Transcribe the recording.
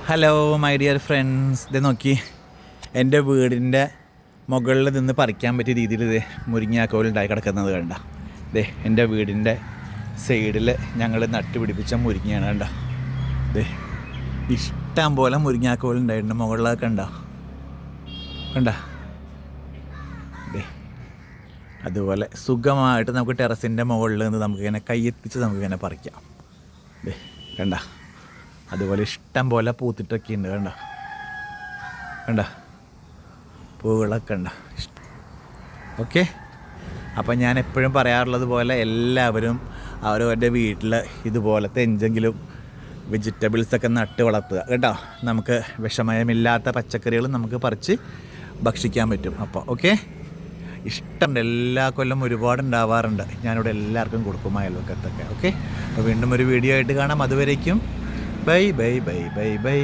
Hello my dear friends, ഇത് നോക്കി എൻ്റെ വീടിൻ്റെ മുകളിൽ നിന്ന് പറിക്കാൻ പറ്റിയ രീതിയിൽ ഇത് മുരിങ്ങാക്കോൽ ഉണ്ടായി കിടക്കുന്നത് കണ്ട. ദേ എൻ്റെ വീടിൻ്റെ സൈഡിൽ ഞങ്ങൾ നട്ടുപിടിപ്പിച്ച മുരിങ്ങയാണ് കണ്ട. ദേ ഇഷ്ടം പോലെ മുരിങ്ങാക്കോൽ ഉണ്ടായിട്ടുണ്ട് മുകളിലൊക്കെ കണ്ട കണ്ട. ദേ അതുപോലെ സുഖമായിട്ട് നമുക്ക് ടെറസിൻ്റെ മുകളിൽ നിന്ന് നമുക്കിങ്ങനെ കയ്യെത്തിച്ച് നമുക്കിങ്ങനെ പറിക്കാം. ദേ കണ്ട, അതുപോലെ ഇഷ്ടം പോലെ പൂത്തിട്ടൊക്കെ ഉണ്ട് കണ്ട കണ്ട, പൂവുകളൊക്കെ ഉണ്ട്. ഓക്കെ, അപ്പം ഞാൻ എപ്പോഴും പറയാറുള്ളത് പോലെ എല്ലാവരും അവരവരുടെ വീട്ടിൽ ഇതുപോലത്തെ എന്തെങ്കിലും വെജിറ്റബിൾസൊക്കെ നട്ട് വളർത്തുക കേട്ടോ. നമുക്ക് വിഷമയമില്ലാത്ത പച്ചക്കറികൾ നമുക്ക് പറിച്ച് ഭക്ഷിക്കാൻ പറ്റും. അപ്പോൾ ഓക്കെ, ഇഷ്ടമുണ്ട്, എല്ലാ കൊല്ലം ഒരുപാടുണ്ടാവാറുണ്ട്. ഞാനിവിടെ എല്ലാവർക്കും കൊടുക്കും അയൽവക്കത്തൊക്കെ. ഓക്കെ, അപ്പോൾ വീണ്ടും ഒരു വീഡിയോ ആയിട്ട് കാണാം. അതുവരേക്കും bye bye bye bye bye.